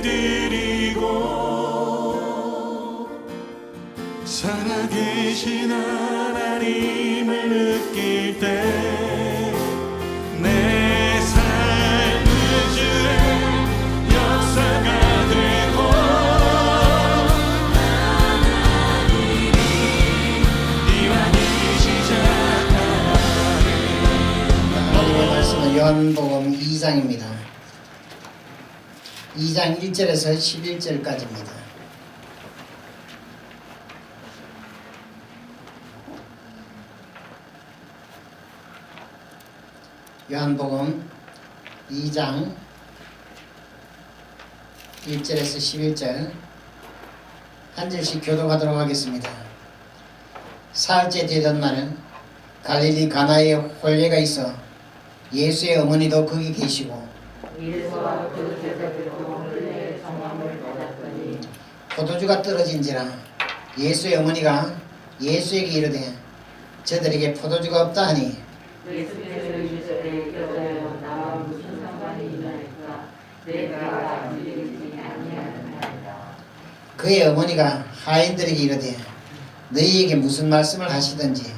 예배드리고 살아계신 하나님을 느낄 때 내 삶은 주의 역사가 되고 하나님이 이완이 시작하네. 하나님의 말씀은 요한복음 2장입니다. 2장 1절에서 11절까지입니다. 요한복음 2장 1절에서 11절 한 절씩 교독하도록 하겠습니다. 사흘째 되던 날 갈릴리 가나에 혼례가 있어 예수의 어머니도 거기 계시고 예수와 그 제자들도 혼례의 성함을 받았더니 포도주가 떨어진지라 예수의 어머니가 예수에게 이르되 저들에게 포도주가 없다 하니 예수께서 이르시되 여자여 나와 무슨 상관이 있나이까 내가 물리지 아니하나이다. 그의 어머니가 하인들에게 이르되 너희에게 무슨 말씀을 하시든지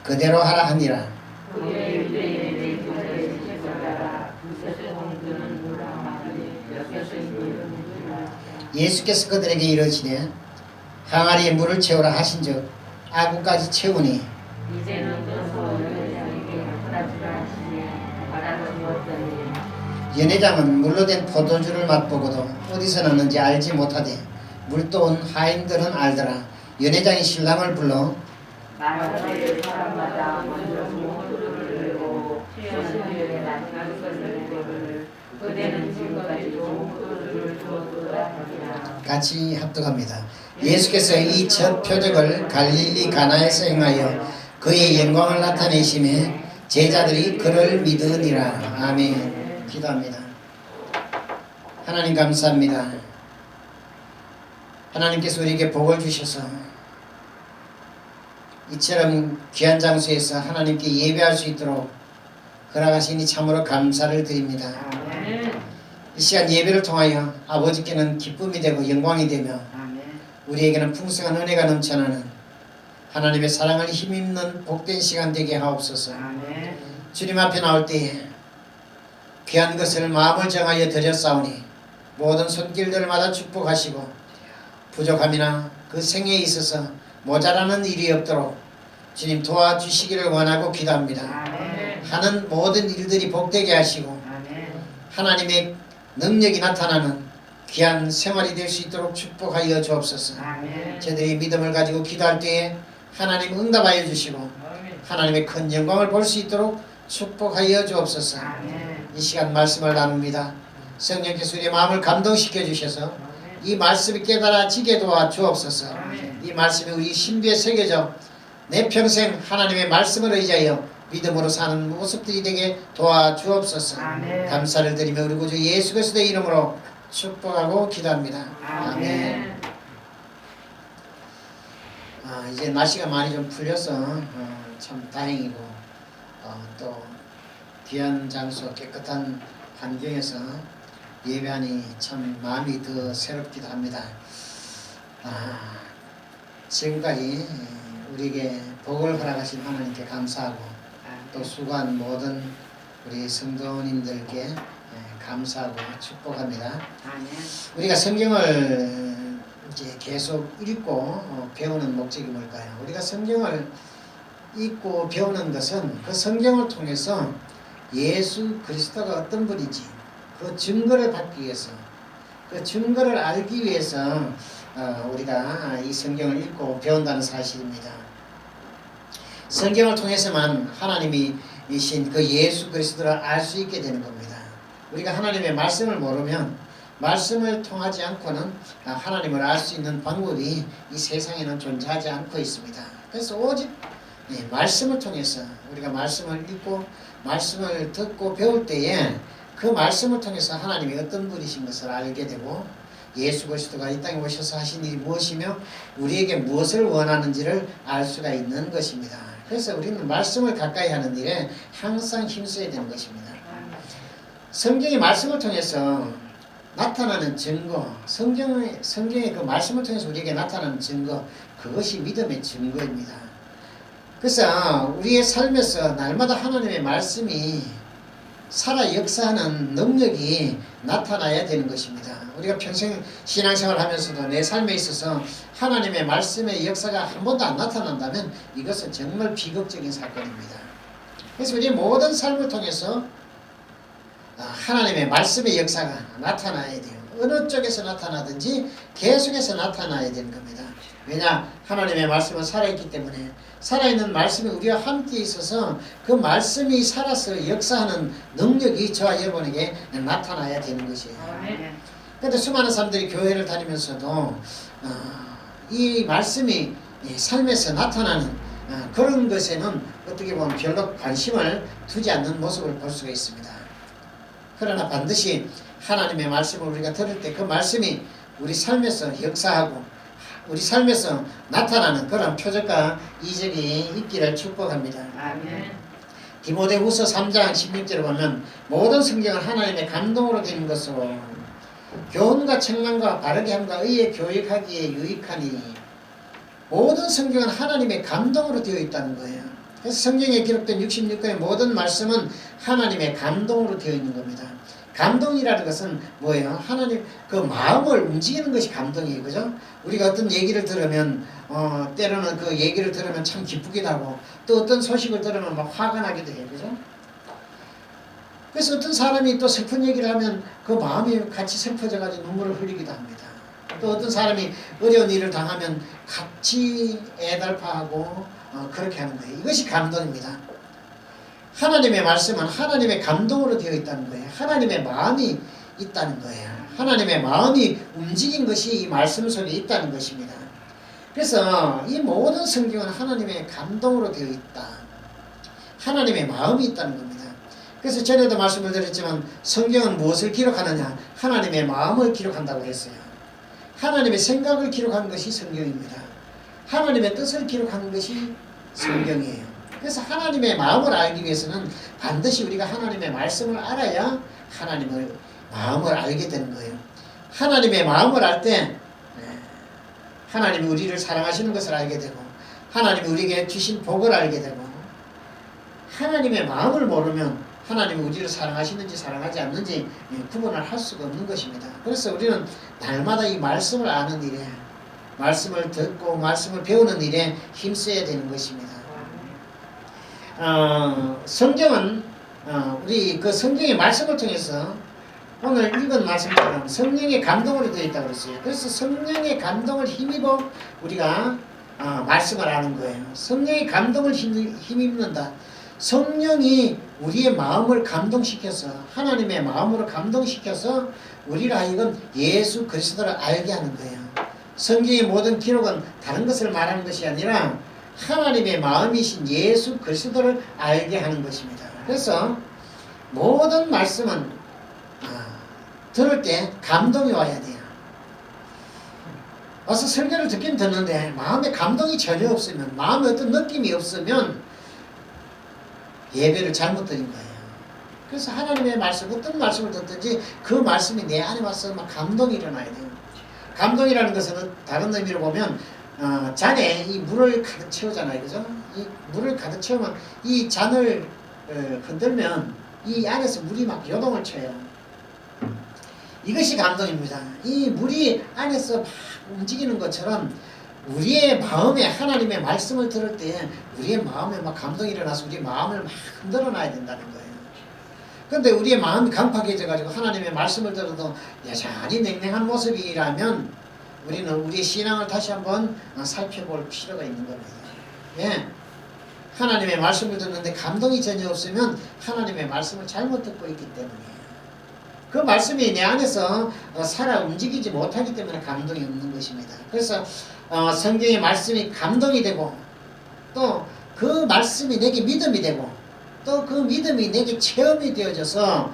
그대로 하라 하니라. 그의 유대인의 내분을 지켜가라 두셋의 홍두는 물랑하더니 여섯의 물은 물라. 예수께서 그들에게 이르시되 항아리에 물을 채우라 하신즉 아구까지 채우니 이제는 떠서 연회장에게 허락주라 하시니 받아 주었더니 연회장은 물로 된 포도주를 맛보고도 어디서 났는지 알지 못하되 물도 온 하인들은 알더라. 연회장이 신랑을 불러 마라를 사람마다 먼저 모두를 내고 취하신 후에 마지막 것을 내고를 그대는 지금까지 모두를 주었도다 하니라. 같이 합독합니다. 예수께서 이 첫 표적을 갈릴리 가나에서 행하여 그의 영광을 나타내심에 제자들이 그를 믿으니라. 아멘. 기도합니다. 하나님 감사합니다. 하나님께서 우리에게 복을 주셔서 이처럼 귀한 장소에서 하나님께 예배할 수 있도록 허락하시니 참으로 감사를 드립니다. 이 시간 예배를 통하여 아버지께는 기쁨이 되고 영광이 되며 우리에게는 풍성한 은혜가 넘쳐나는 하나님의 사랑을 힘입는 복된 시간 되게 하옵소서. 주님 앞에 나올 때에 귀한 것을 마음을 정하여 드렸사오니 모든 손길들마다 축복하시고 부족함이나 그 생애에 있어서 모자라는 일이 없도록 주님 도와주시기를 원하고 기도합니다. 하는 모든 일들이 복되게 하시고 하나님의 능력이 나타나는 귀한 생활이 될 수 있도록 축복하여 주옵소서. 저들이 믿음을 가지고 기도할 때에 하나님 응답하여 주시고 하나님의 큰 영광을 볼 수 있도록 축복하여 주옵소서. 이 시간 말씀을 나눕니다. 성령께서 우리의 마음을 감동시켜 주셔서 이 말씀이 깨달아지게 도와 주옵소서. 이 말씀이 우리 신비에 새겨져 내 평생 하나님의 말씀을 의지하여 믿음으로 사는 모습들이 되게 도와 주옵소서. 감사를 드리며 우리 구주 예수 그리스도의 이름으로 축복하고 기도합니다. 아멘. 이제 날씨가 많이 좀 풀려서 참 다행이고 또 귀한 장소 깨끗한 환경에서 예배하니 참 마음이 더 새롭기도 합니다. 지금까지 우리에게 복을 허락하신 하나님께 감사하고 또 수고한 모든 우리 성도님들께 감사하고 축복합니다. 우리가 성경을 이제 계속 읽고 배우는 목적이 뭘까요? 우리가 성경을 읽고 배우는 것은 그 성경을 통해서 예수 그리스도가 어떤 분인지 그 증거를 받기 위해서 그 증거를 알기 위해서 우리가 이 성경을 읽고 배운다는 사실입니다. 성경을 통해서만 하나님이 이신 그 예수 그리스도를 알 수 있게 되는 겁니다. 우리가 하나님의 말씀을 모르면 말씀을 통하지 않고는 하나님을 알 수 있는 방법이 이 세상에는 존재하지 않고 있습니다. 그래서 오직 말씀을 통해서 우리가 말씀을 읽고 말씀을 듣고 배울 때에 그 말씀을 통해서 하나님이 어떤 분이신 것을 알게 되고 예수 그리스도가 이 땅에 오셔서 하신 일이 무엇이며 우리에게 무엇을 원하는지를 알 수가 있는 것입니다. 그래서 우리는 말씀을 가까이 하는 일에 항상 힘써야 되는 것입니다. 성경의 말씀을 통해서 나타나는 증거, 성경의 그 말씀을 통해서 우리에게 나타나는 증거, 그것이 믿음의 증거입니다. 그래서 우리의 삶에서 날마다 하나님의 말씀이 살아 역사하는 능력이 나타나야 되는 것입니다. 우리가 평생 신앙생활 하면서도 내 삶에 있어서 하나님의 말씀의 역사가 한 번도 안 나타난다면 이것은 정말 비극적인 사건입니다. 그래서 우리의 모든 삶을 통해서 하나님의 말씀의 역사가 나타나야 돼요. 어느 쪽에서 나타나든지 계속해서 나타나야 되는 겁니다. 왜냐? 하나님의 말씀은 살아있기 때문에 살아있는 말씀이 우리와 함께 있어서 그 말씀이 살아서 역사하는 능력이 저와 여러분에게 나타나야 되는 것이에요. 그런데 수많은 사람들이 교회를 다니면서도 이 말씀이 삶에서 나타나는 그런 것에는 어떻게 보면 별로 관심을 두지 않는 모습을 볼 수가 있습니다. 그러나 반드시 하나님의 말씀을 우리가 들을 때 그 말씀이 우리 삶에서 역사하고 우리 삶에서 나타나는 그런 표적과 이적이 있기를 축복합니다. 아멘. 디모데후서 3장 16절을 보면 모든 성경은 하나님의 감동으로 된 것으로 교훈과 책망과 바르게 함과 의에 교육하기에 유익하니 모든 성경은 하나님의 감동으로 되어 있다는 거예요. 그래서 성경에 기록된 66권의 모든 말씀은 하나님의 감동으로 되어 있는 겁니다. 감동이라는 것은 뭐예요? 하나님 그 마음을 움직이는 것이 감동이에요. 그죠? 우리가 어떤 얘기를 들으면 때로는 그 얘기를 들으면 참 기쁘기도 하고 또 어떤 소식을 들으면 막 화가 나기도 해요. 그죠? 그래서 어떤 사람이 또 슬픈 얘기를 하면 그 마음이 같이 슬퍼져가지고 눈물을 흘리기도 합니다. 또 어떤 사람이 어려운 일을 당하면 같이 애달파하고 그렇게 하는 거예요. 이것이 감동입니다. 하나님의 말씀은 하나님의 감동으로 되어 있다는 거예요. 하나님의 마음이 있다는 거예요. 하나님의 마음이 움직인 것이 이 말씀 속에 있다는 것입니다. 그래서 이 모든 성경은 하나님의 감동으로 되어 있다. 하나님의 마음이 있다는 겁니다. 그래서 전에도 말씀을 드렸지만 성경은 무엇을 기록하느냐? 하나님의 마음을 기록한다고 했어요. 하나님의 생각을 기록하는 것이 성경입니다. 하나님의 뜻을 기록하는 것이 성경이에요. 그래서 하나님의 마음을 알기 위해서는 반드시 우리가 하나님의 말씀을 알아야 하나님의 마음을 알게 되는 거예요. 하나님의 마음을 알 때 하나님이 우리를 사랑하시는 것을 알게 되고 하나님이 우리에게 주신 복을 알게 되고 하나님의 마음을 모르면 하나님이 우리를 사랑하시는지 사랑하지 않는지 구분을 할 수가 없는 것입니다. 그래서 우리는 날마다 이 말씀을 아는 일에 말씀을 듣고 말씀을 배우는 일에 힘써야 되는 것입니다. 성경은 우리 그 성경의 말씀을 통해서 오늘 읽은 말씀처럼 성령의 감동으로 되어 있다고 했어요. 그래서 성령의 감동을 힘입어 우리가 말씀을 아는 거예요. 성령의 감동을 힘입는다. 성령이 우리의 마음을 감동시켜서 하나님의 마음으로 감동시켜서 우리를 하여금 예수 그리스도를 알게 하는 거예요. 성경의 모든 기록은 다른 것을 말하는 것이 아니라 하나님의 마음이신 예수 그리스도를 알게 하는 것입니다. 그래서 모든 말씀은 들을 때 감동이 와야 돼요. 와서 설교를 듣긴 듣는데 마음에 감동이 전혀 없으면 마음에 어떤 느낌이 없으면 예배를 잘못 드린 거예요. 그래서 하나님의 말씀 어떤 말씀을 듣든지 그 말씀이 내 안에 와서 막 감동이 일어나야 돼요. 감동이라는 것은 다른 의미로 보면 잔에 이 물을 가득 채우잖아요. 그죠? 이 물을 가득 채우면 이 잔을 흔들면 이 안에서 물이 막 요동을 쳐요. 이것이 감동입니다. 이 물이 안에서 막 움직이는 것처럼 우리의 마음에 하나님의 말씀을 들을 때 우리의 마음에 막 감동이 일어나서 우리의 마음을 막 흔들어 놔야 된다는 거예요. 그런데 우리의 마음이 강팍해져가지고 하나님의 말씀을 들어도 여전히 냉랭한 모습이라면 우리는 우리의 신앙을 다시 한번 살펴볼 필요가 있는 겁니다. 예. 하나님의 말씀을 듣는데 감동이 전혀 없으면 하나님의 말씀을 잘못 듣고 있기 때문이에요. 그 말씀이 내 안에서 살아 움직이지 못하기 때문에 감동이 없는 것입니다. 그래서 성경의 말씀이 감동이 되고 또 그 말씀이 내게 믿음이 되고 또 그 믿음이 내게 체험이 되어져서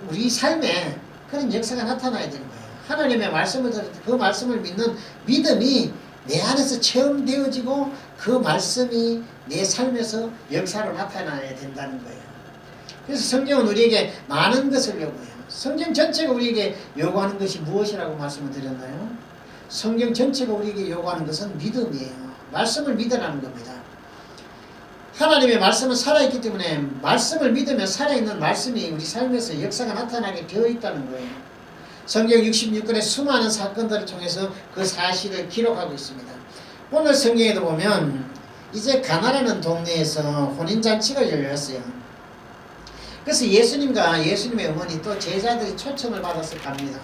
우리 삶에 그런 역사가 나타나야 되는 거예요. 하나님의 말씀을 들을 때 그 말씀을 믿는 믿음이 내 안에서 체험되어지고 그 말씀이 내 삶에서 역사로 나타나야 된다는 거예요. 그래서 성경은 우리에게 많은 것을 요구해요. 성경 전체가 우리에게 요구하는 것이 무엇이라고 말씀을 드렸나요? 성경 전체가 우리에게 요구하는 것은 믿음이에요. 말씀을 믿으라는 겁니다. 하나님의 말씀은 살아있기 때문에 말씀을 믿으면 살아있는 말씀이 우리 삶에서 역사가 나타나게 되어 있다는 거예요. 성경 66권의 수많은 사건들을 통해서 그 사실을 기록하고 있습니다. 오늘 성경에도 보면 이제 가나라는 동네에서 혼인잔치가 열렸어요. 그래서 예수님과 예수님의 어머니 또 제자들이 초청을 받아서 갑니다.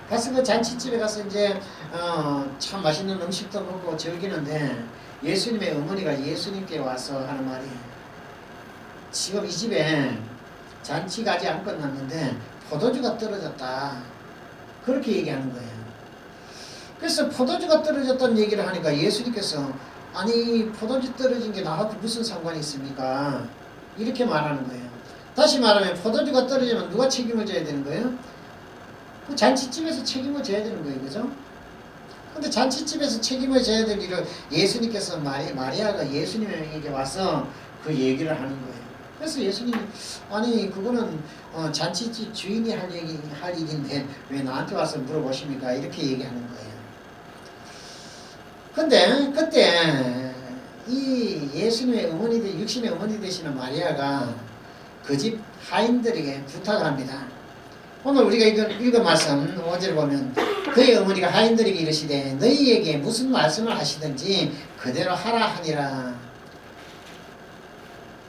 가서 그 잔치집에 가서 이제 참 맛있는 음식도 먹고 즐기는데 예수님의 어머니가 예수님께 와서 하는 말이 지금 이 집에 잔치가 아직 안 끝났는데 포도주가 떨어졌다. 그렇게 얘기하는 거예요. 그래서 포도주가 떨어졌다는 얘기를 하니까 예수님께서 아니 포도주 떨어진 게 나하고 무슨 상관이 있습니까? 이렇게 말하는 거예요. 다시 말하면 포도주가 떨어지면 누가 책임을 져야 되는 거예요? 그 잔치집에서 책임을 져야 되는 거예요. 그죠? 근데 잔치집에서 책임을 져야 될 일을 예수님께서 마리아가 예수님에게 와서 그 얘기를 하는 거예요. 그래서 예수님이 아니 그거는 잔치집 주인이 할 일인데 왜 나한테 와서 물어보십니까? 이렇게 얘기하는 거예요. 근데 그때 이 예수님의 어머니, 육신의 어머니 되시는 마리아가 그 집 하인들에게 부탁을 합니다. 오늘 우리가 읽은 말씀 5절을 보면 그의 어머니가 하인들에게 이르시되 너희에게 무슨 말씀을 하시든지 그대로 하라 하니라.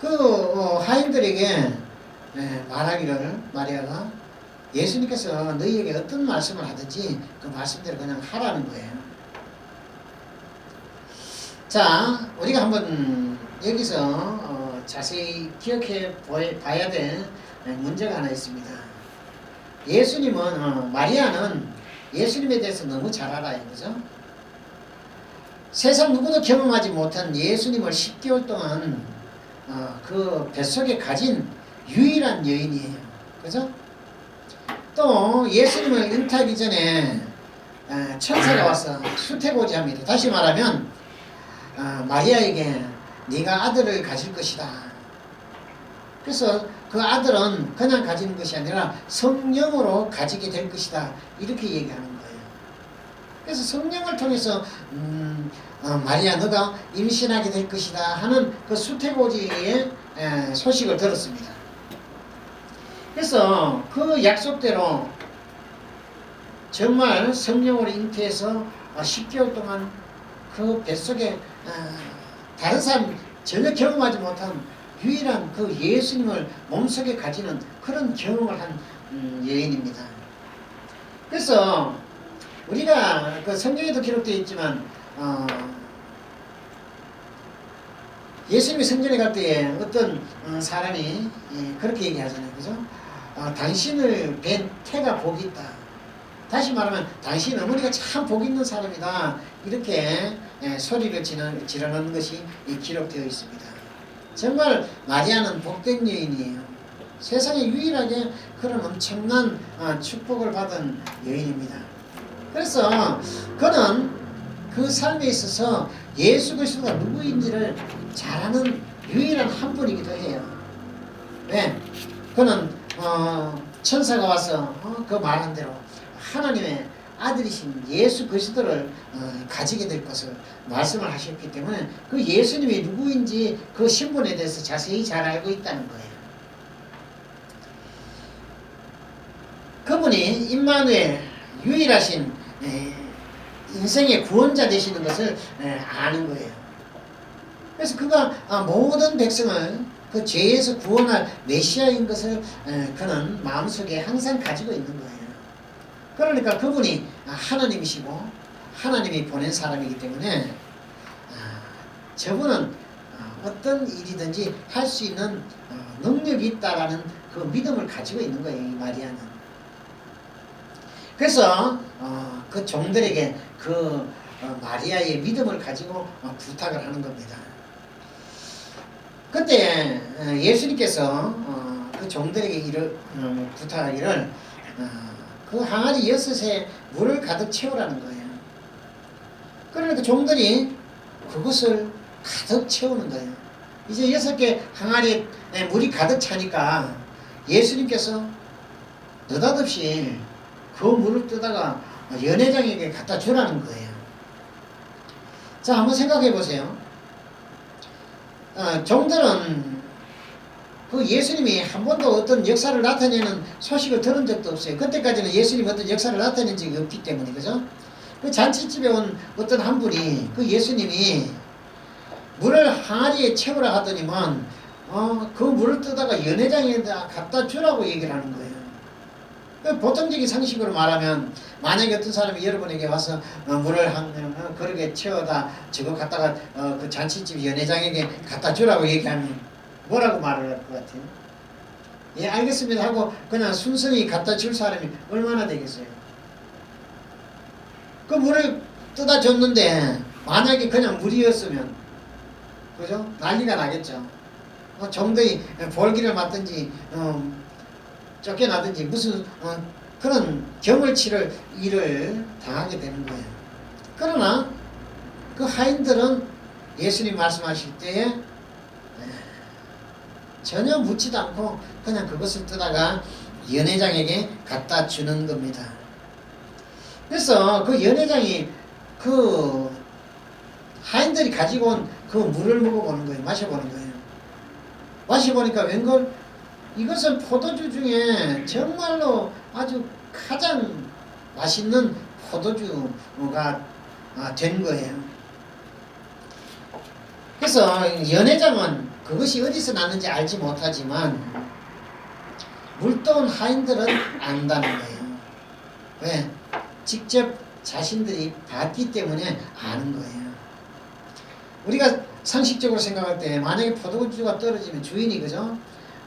그 하인들에게 말하기를 마리아가 예수님께서 너희에게 어떤 말씀을 하든지 그 말씀대로 그냥 하라는 거예요. 자, 우리가 한번 여기서 자세히 기억해 봐야 될 문제가 하나 있습니다. 예수님은 마리아는 예수님에 대해서 너무 잘 알아요. 그죠? 세상 누구도 경험하지 못한 예수님을 10개월 동안 그 뱃속에 가진 유일한 여인이에요. 그죠? 또 예수님을 잉태하기 전에 천사가 와서 수태고지합니다. 다시 말하면 마리아에게 네가 아들을 가질 것이다. 그래서 그 아들은 그냥 가지는 것이 아니라 성령으로 가지게 될 것이다. 이렇게 얘기하는 거예요. 그래서 성령을 통해서 마리아 너가 임신하게 될 것이다 하는 그 수태고지의 소식을 들었습니다. 그래서 그 약속대로 정말 성령으로 잉태해서 10개월 동안 그 뱃속에 다른 사람 전혀 경험하지 못한 유일한 그 예수님을 몸속에 가지는 그런 경험을 한 여인입니다. 그래서 우리가 그 성경에도 기록되어 있지만 예수님이 성전에 갈 때에 어떤 사람이 그렇게 얘기하잖아요. 그죠? 당신을 뵌 태가 복이 있다. 다시 말하면 당신 어머니가 참 복 있는 사람이다. 이렇게 소리를 지르는 것이 기록되어 있습니다. 정말 마리아는 복된 여인이에요. 세상에 유일하게 그런 엄청난 축복을 받은 여인입니다. 그래서 그는 그 삶에 있어서 예수 그리스도가 누구인지를 잘 아는 유일한 한 분이기도 해요. 왜? 그는 천사가 와서 그 말한 대로 하나님의 아들이신 예수 그리스도를 가지게 될 것을 말씀을 하셨기 때문에 그 예수님이 누구인지 그 신분에 대해서 자세히 잘 알고 있다는 거예요. 그분이 임마누엘 유일하신 인생의 구원자 되시는 것을 아는 거예요. 그래서 그가 모든 백성을 그 죄에서 구원할 메시아인 것을 그는 마음속에 항상 가지고 있는 거예요. 그러니까 그분이 하나님이시고 하나님이 보낸 사람이기 때문에 저분은 어떤 일이든지 할 수 있는 능력이 있다라는 그 믿음을 가지고 있는 거예요. 이 마리아는. 그래서 그 종들에게 그 마리아의 믿음을 가지고 부탁을 하는 겁니다. 그때 예수님께서 그 종들에게 부탁하기를 그 항아리 6에 물을 가득 채우라는 거예요. 그러니까 종들이 그것을 가득 채우는 거예요. 이제 6개 항아리에 물이 가득 차니까 예수님께서 느닷없이 그 물을 뜨다가 연회장에게 갖다 주라는 거예요. 자, 한번 생각해 보세요. 종들은 그 예수님이 한 번도 어떤 역사를 나타내는 소식을 들은 적도 없어요. 그때까지는 예수님이 어떤 역사를 나타낸 적이 없기 때문에, 그죠? 그 잔치집에 온 어떤 한 분이 그 예수님이 물을 항아리에 채우라 하더니만 그 물을 뜨다가 연회장에다 갖다 주라고 얘기를 하는 거예요. 보통적인 상식으로 말하면 만약에 어떤 사람이 여러분에게 와서 물을 그렇게 채워다 저거 갖다가 그 잔치집 연회장에게 갖다 주라고 얘기하면 뭐라고 말을 할 것 같아요? 예, 알겠습니다 하고 그냥 순순히 갖다 줄 사람이 얼마나 되겠어요? 그 물을 뜨다 줬는데 만약에 그냥 물이었으면, 그죠? 난리가 나겠죠. 정도의 볼기를 맞든지 쫓겨나든지 무슨 그런 경을 치를 일을 당하게 되는 거예요. 그러나 그 하인들은 예수님 말씀하실 때에 전혀 묻지도 않고 그냥 그것을 뜨다가 연회장에게 갖다 주는 겁니다. 그래서 그 연회장이 그 하인들이 가지고 온 그 물을 먹어보는 거예요. 마셔보는 거예요. 마셔보니까 웬걸 이것은 포도주 중에 정말로 아주 가장 맛있는 포도주가 된 거예요. 그래서 연회장은 그것이 어디서 났는지 알지 못하지만 물떠온 하인들은 안다는 거예요. 왜? 직접 자신들이 봤기 때문에 아는 거예요. 우리가 상식적으로 생각할 때 만약에 포도주가 떨어지면 주인이, 그죠?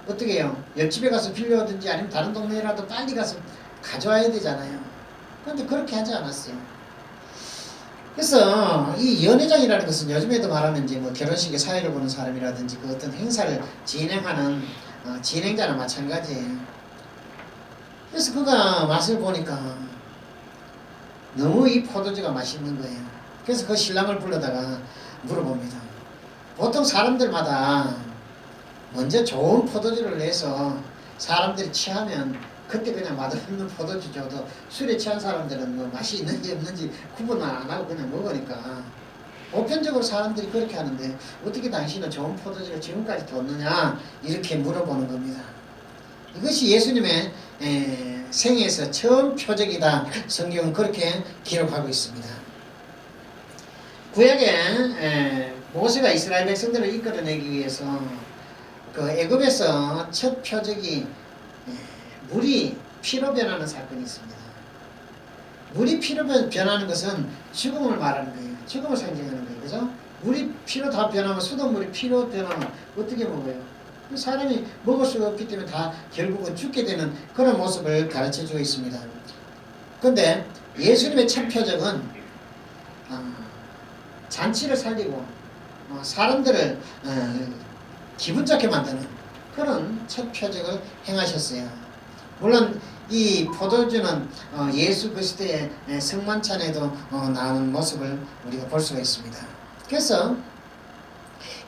어떻게 해요? 옆집에 가서 빌려오든지 아니면 다른 동네라도 빨리 가서 가져와야 되잖아요. 그런데 그렇게 하지 않았어요. 그래서 이 연회장이라는 것은 요즘에도 말하면 이제 뭐 결혼식에 사회를 보는 사람이라든지 그 어떤 행사를 진행하는 진행자나 마찬가지예요. 그래서 그가 맛을 보니까 너무 이 포도주가 맛있는 거예요. 그래서 그 신랑을 불러다가 물어봅니다. 보통 사람들마다 먼저 좋은 포도주를 내서 사람들이 취하면 그때 그냥 맛없는 포도주 줘도 술에 취한 사람들은 뭐 맛이 있는지 없는지 구분 안 하고 그냥 먹으니까 보편적으로 사람들이 그렇게 하는데 어떻게 당신은 좋은 포도주를 지금까지 뒀느냐 이렇게 물어보는 겁니다. 이것이 예수님의 생애에서 처음 표적이다. 성경은 그렇게 기록하고 있습니다. 구약에 모세가 이스라엘 백성들을 이끌어내기 위해서 그 애굽에서 첫 표적이 물이 피로 변하는 사건이 있습니다. 물이 피로 변하는 것은 죽음을 말하는 거예요. 죽음을 상징하는 거예요. 그죠? 물이 피로 다 변하면 수돗물이 피로 변하면 어떻게 먹어요? 사람이 먹을 수가 없기 때문에 다 결국은 죽게 되는 그런 모습을 가르쳐주고 있습니다. 그런데 예수님의 첫 표적은 잔치를 살리고 사람들을 기분 좋게 만드는 그런 첫 표적을 행하셨어요. 물론 이 포도주는 예수 그리스도의 성만찬에도 나오는 모습을 우리가 볼 수가 있습니다. 그래서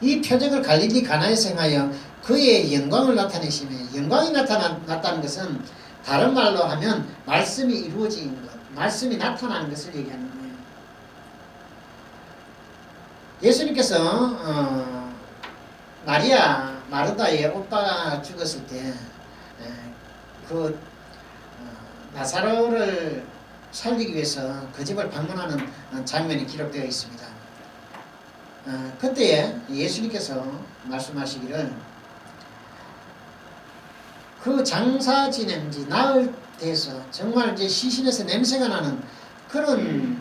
이 표적을 갈릴리 가나에서 행하여 그의 영광을 나타내시며, 영광이 나타났다는 것은 다른 말로 하면 말씀이 이루어진 것, 말씀이 나타나는 것을 얘기하는 거예요. 예수님께서 마리아 마르다의 오빠가 죽었을 때 그 나사로를 살리기 위해서 그 집을 방문하는 장면이 기록되어 있습니다. 그때에 예수님께서 말씀하시기를 그 장사 지낸지 나흘 돼서 정말 이제 시신에서 냄새가 나는 그런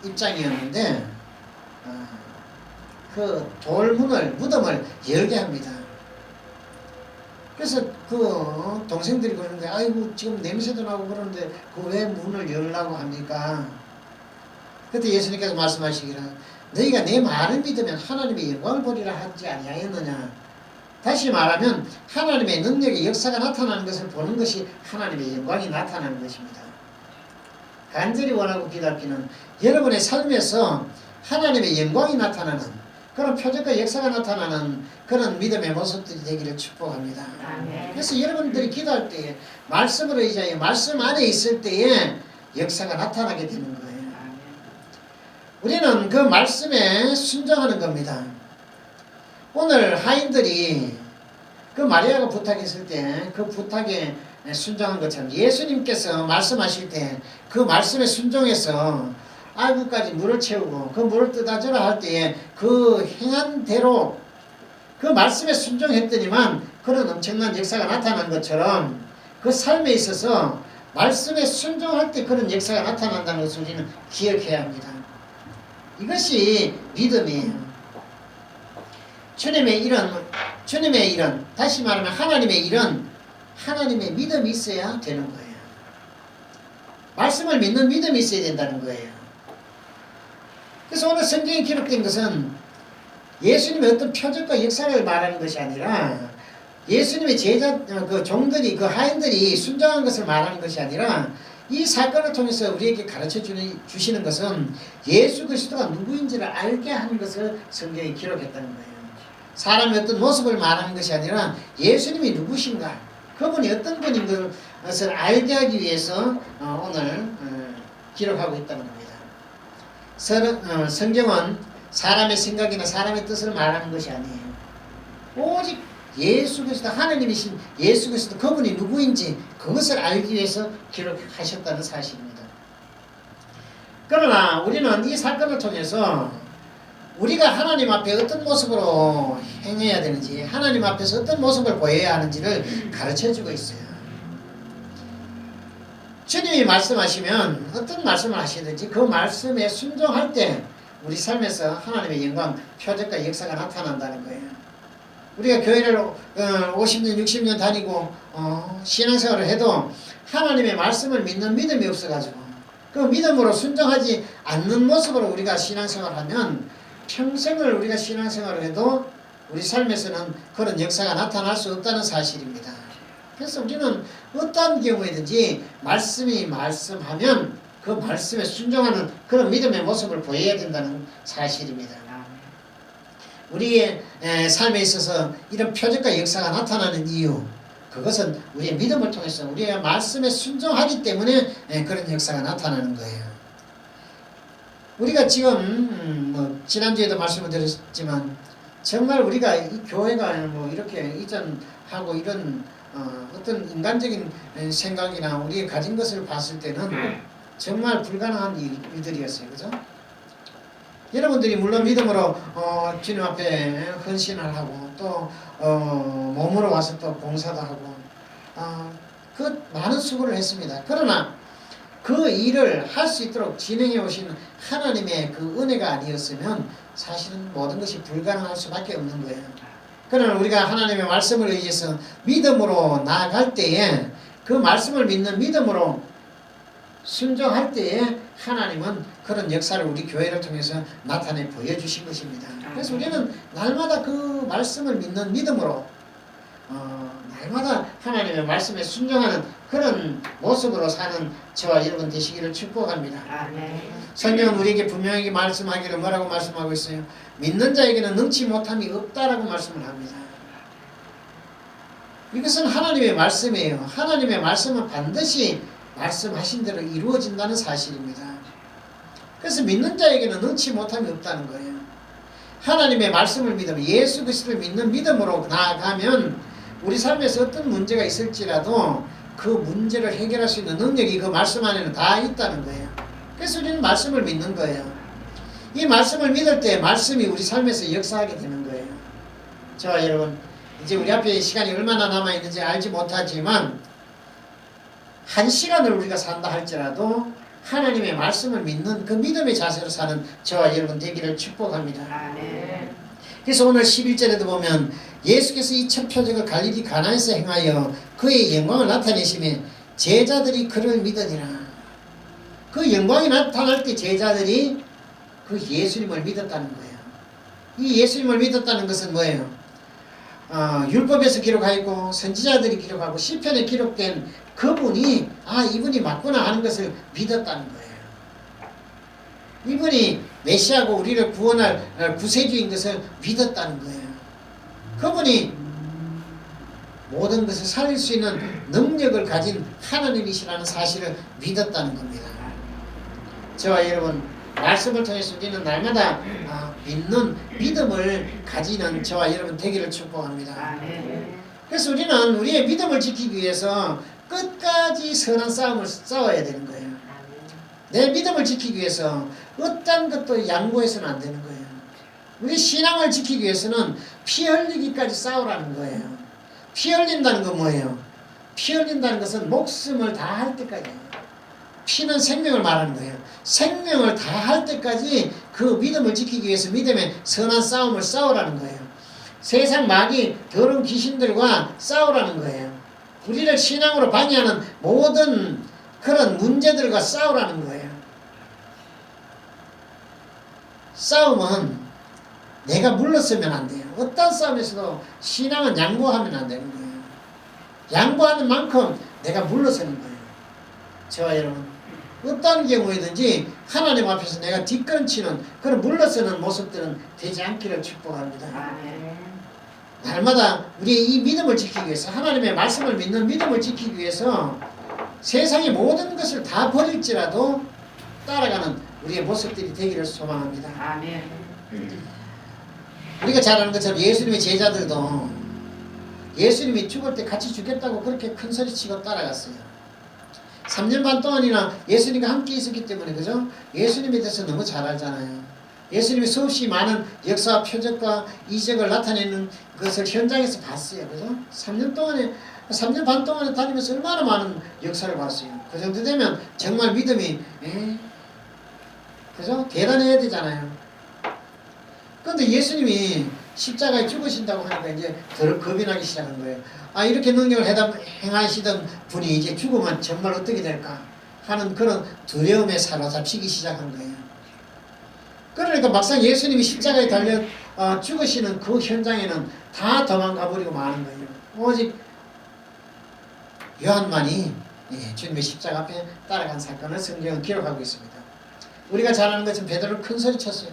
입장이었는데 그 돌문을 무덤을 열게 합니다. 그래서 그 동생들이 그러는데 아이고 지금 냄새도 나고 그러는데 그 왜 문을 열라고 합니까? 그때 예수님께서 말씀하시기를 너희가 내 말을 믿으면 하나님의 영광을 보리라 하지 아니하였느냐. 다시 말하면 하나님의 능력의 역사가 나타나는 것을 보는 것이 하나님의 영광이 나타나는 것입니다. 간절히 원하고 기다리는 여러분의 삶에서 하나님의 영광이 나타나는 그런 표적과 역사가 나타나는 그런 믿음의 모습들이 되기를 축복합니다. 아멘. 그래서 여러분들이 기도할 때에 말씀으로 의지하여 말씀 안에 있을 때에 역사가 나타나게 되는 거예요. 우리는 그 말씀에 순종하는 겁니다. 오늘 하인들이 그 마리아가 부탁했을 때 그 부탁에 순종한 것처럼 예수님께서 말씀하실 때 그 말씀에 순종해서 알구까지 물을 채우고 그 물을 뜨다주라 할 때에 그 행한 대로 그 말씀에 순종했더니만 그런 엄청난 역사가 나타난 것처럼 그 삶에 있어서 말씀에 순종할 때 그런 역사가 나타난다는 것을 우리는 기억해야 합니다. 이것이 믿음이에요. 주님의 일은 다시 말하면 하나님의 일은 하나님의 믿음이 있어야 되는 거예요. 말씀을 믿는 믿음이 있어야 된다는 거예요. 그래서 오늘 성경에 기록된 것은 예수님의 어떤 표적과 역사를 말하는 것이 아니라 예수님의 제자 그 종들이 그 하인들이 순종한 것을 말하는 것이 아니라 이 사건을 통해서 우리에게 가르쳐 주시는 것은 예수 그리스도가 누구인지를 알게 하는 것을 성경에 기록했다는 거예요. 사람의 어떤 모습을 말하는 것이 아니라 예수님이 누구신가, 그분이 어떤 분인 것을 알게 하기 위해서 오늘 기록하고 있다는 겁니다. 성경은 사람의 생각이나 사람의 뜻을 말하는 것이 아니에요. 오직 예수 그리스도, 하나님이신 예수 그리스도 그분이 누구인지 그것을 알기 위해서 기록하셨다는 사실입니다. 그러나 우리는 이 사건을 통해서 우리가 하나님 앞에 어떤 모습으로 행해야 되는지, 하나님 앞에서 어떤 모습을 보여야 하는지를 가르쳐주고 있어요. 주님이 말씀하시면 어떤 말씀을 하시든지 그 말씀에 순종할 때 우리 삶에서 하나님의 영광, 표적과 역사가 나타난다는 거예요. 우리가 교회를 50년, 60년 다니고 신앙생활을 해도 하나님의 말씀을 믿는 믿음이 없어가지고 그 믿음으로 순종하지 않는 모습으로 우리가 신앙생활을 하면 평생을 우리가 신앙생활을 해도 우리 삶에서는 그런 역사가 나타날 수 없다는 사실입니다. 그래서 우리는 어떠한 경우에든지 말씀이 말씀하면 그 말씀에 순종하는 그런 믿음의 모습을 보여야 된다는 사실입니다. 우리의 삶에 있어서 이런 표적과 역사가 나타나는 이유, 그것은 우리의 믿음을 통해서 우리의 말씀에 순종하기 때문에 그런 역사가 나타나는 거예요. 우리가 지금 지난주에도 말씀을 드렸지만 정말 우리가 이 교회가 이렇게 이전하고 이런 어떤 인간적인 생각이나 우리가 가진 것을 봤을 때는 정말 불가능한 일들이었어요. 그죠? 여러분들이 물론 믿음으로 주님 앞에 헌신을 하고 또 몸으로 와서 또 봉사도 하고 그 많은 수고를 했습니다. 그러나 그 일을 할 수 있도록 진행해 오신 하나님의 그 은혜가 아니었으면 사실은 모든 것이 불가능할 수밖에 없는 거예요. 그러나 우리가 하나님의 말씀을 의지해서 믿음으로 나아갈 때에 그 말씀을 믿는 믿음으로 순종할 때에 하나님은 그런 역사를 우리 교회를 통해서 나타내 보여주신 것입니다. 그래서 우리는 날마다 그 말씀을 믿는 믿음으로 날마다 하나님의 말씀에 순종하는 그런 모습으로 사는 저와 여러분 되시기를 축복합니다. 아멘. 성경은 우리에게 분명하게 말씀하기를 뭐라고 말씀하고 있어요? 믿는 자에게는 능치 못함이 없다라고 말씀을 합니다. 이것은 하나님의 말씀이에요. 하나님의 말씀은 반드시 말씀하신 대로 이루어진다는 사실입니다. 그래서 믿는 자에게는 능치 못함이 없다는 거예요. 하나님의 말씀을 믿으면, 예수 그리스도를 믿는 믿음으로 나아가면 우리 삶에서 어떤 문제가 있을지라도 그 문제를 해결할 수 있는 능력이 그 말씀 안에는 다 있다는 거예요. 그래서 우리는 말씀을 믿는 거예요. 이 말씀을 믿을 때 말씀이 우리 삶에서 역사하게 되는 거예요. 저와 여러분, 이제 우리 앞에 시간이 얼마나 남아있는지 알지 못하지만 1시간을 우리가 산다 할지라도 하나님의 말씀을 믿는 그 믿음의 자세로 사는 저와 여러분 되기를 축복합니다. 아멘. 그래서 오늘 11절에도 보면 예수께서 이 첫 표적을 갈릴리 가나에서 행하여 그의 영광을 나타내시며 제자들이 그를 믿으니라. 그 영광이 나타날 때 제자들이 그 예수님을 믿었다는 거예요. 이 예수님을 믿었다는 것은 뭐예요? 율법에서 기록하였고 선지자들이 기록하고 시편에 기록된 그분이 이분이 맞구나 하는 것을 믿었다는 거예요. 이분이 메시아고 우리를 구원할 구세주인 것을 믿었다는 거예요. 그분이 모든 것을 살릴 수 있는 능력을 가진 하나님이시라는 사실을 믿었다는 겁니다. 저와 여러분, 말씀을 통해서 우리는 날마다 믿는 믿음을 가지는 저와 여러분 되기를 축복합니다. 그래서 우리는 우리의 믿음을 지키기 위해서 끝까지 선한 싸움을 싸워야 되는 거예요. 내 믿음을 지키기 위해서 어떤 것도 양보해서는 안 되는 거예요. 우리 신앙을 지키기 위해서는 피 흘리기까지 싸우라는 거예요. 피 흘린다는 건 뭐예요? 피 흘린다는 것은 목숨을 다할 때까지. 피는 생명을 말하는 거예요. 생명을 다할 때까지 그 믿음을 지키기 위해서 믿음의 선한 싸움을 싸우라는 거예요. 세상 마귀 더러운 귀신들과 싸우라는 거예요. 우리를 신앙으로 방해하는 모든 그런 문제들과 싸우라는 거예요. 싸움은 내가 물러서면 안 돼요. 어떤 싸움에서도 신앙은 양보하면 안 되는 거예요. 양보하는 만큼 내가 물러서는 거예요. 저와 여러분, 어떤 경우에든지 하나님 앞에서 내가 뒷걸음치는 그런 물러서는 모습들은 되지 않기를 축복합니다. 날마다 우리의 이 믿음을 지키기 위해서, 하나님의 말씀을 믿는 믿음을 지키기 위해서 세상의 모든 것을 다 버릴지라도 따라가는 우리의 모습들이 되기를 소망합니다. 우리가 잘 아는 것처럼 예수님의 제자들도 예수님이 죽을 때 같이 죽겠다고 그렇게 큰 소리치고 따라갔어요. 3년 반 동안이나 예수님과 함께 있었기 때문에, 그죠? 예수님에 대해서 너무 잘 알잖아요. 예수님이 수없이 많은 역사와 표적과 이적을 나타내는 것을 현장에서 봤어요. 그죠? 3년 반 동안에 다니면서 얼마나 많은 역사를 봤어요. 그 정도 되면 정말 믿음이, 그죠? 대단해야 되잖아요. 그런데 예수님이 십자가에 죽으신다고 하니까 이제 더 겁이 나기 시작한 거예요. 이렇게 능력을 행하시던 분이 이제 죽으면 정말 어떻게 될까 하는 그런 두려움에 사로잡히기 시작한 거예요. 그러니까 막상 예수님이 십자가에 달려 죽으시는 그 현장에는 다 도망가 버리고 마는 거예요. 오직 요한만이 주님의 십자가 앞에 따라간 사건을 성경은 기록하고 있습니다. 우리가 잘 아는 것은 베드로는 큰 소리 쳤어요.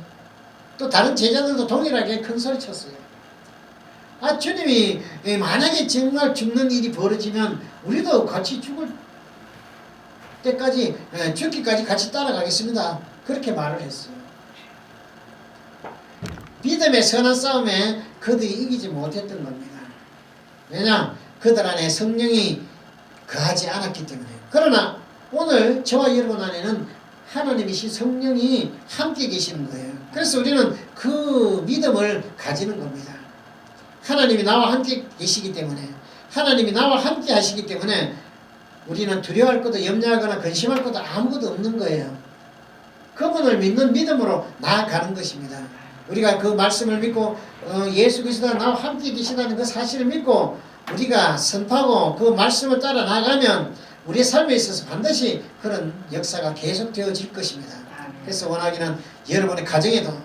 또 다른 제자들도 동일하게 큰 소리 쳤어요. 주님이 만약에 정말 죽는 일이 벌어지면 우리도 같이 죽을 때까지, 죽기까지 같이 따라가겠습니다. 그렇게 말을 했어요. 믿음의 선한 싸움에 그들이 이기지 못했던 겁니다. 왜냐? 그들 안에 성령이 거하지 않았기 때문에. 그러나 오늘 저와 여러분 안에는 하나님이신 성령이 함께 계시는 거예요. 그래서 우리는 그 믿음을 가지는 겁니다. 하나님이 나와 함께 계시기 때문에, 하나님이 나와 함께 하시기 때문에 우리는 두려워할 것도 염려하거나 근심할 것도 아무것도 없는 거예요. 그분을 믿는 믿음으로 나아가는 것입니다. 우리가 그 말씀을 믿고 예수 그리스도가 나와 함께 계시다는 그 사실을 믿고 우리가 선포하고 그 말씀을 따라 나가면 우리의 삶에 있어서 반드시 그런 역사가 계속되어질 것입니다. 그래서 원하기는 여러분의 가정에도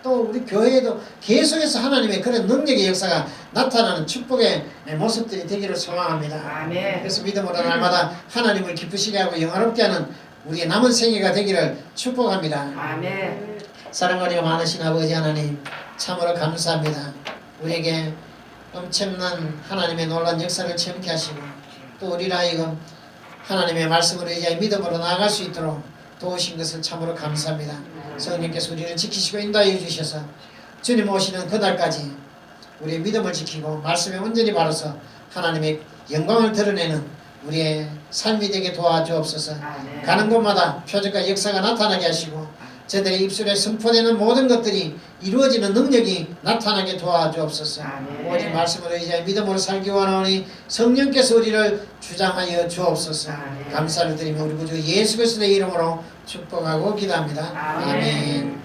또 우리 교회에도 계속해서 하나님의 그런 능력의 역사가 나타나는 축복의 모습들이 되기를 소망합니다. 그래서 믿음으로 날마다 하나님을 기쁘시게 하고 영화롭게 하는 우리의 남은 생애가 되기를 축복합니다. 사랑과 은혜가 많으신 아버지 하나님, 참으로 감사합니다. 우리에게 엄청난 하나님의 놀라운 역사를 체험케 하시고 또 우리를 하여금 하나님의 말씀을 의지하여 믿음으로 나아갈 수 있도록 도우신 것을 참으로 감사합니다. 성령께서 우리를 지키시고 인도하여 주셔서 주님 오시는 그날까지 우리의 믿음을 지키고 말씀에 온전히 바라서 하나님의 영광을 드러내는 우리의 삶이 되게 도와주옵소서. 가는 곳마다 표적과 역사가 나타나게 하시고 저들의 입술에 선포되는 모든 것들이 이루어지는 능력이 나타나게 도와주옵소서. 오직 말씀을 의지하여 믿음으로 살기 원하오니 성령께서 우리를 주장하여 주옵소서. 감사를 드리며 우리 구주 예수 그리스도의 이름으로 축복하고 기도합니다. 아멘.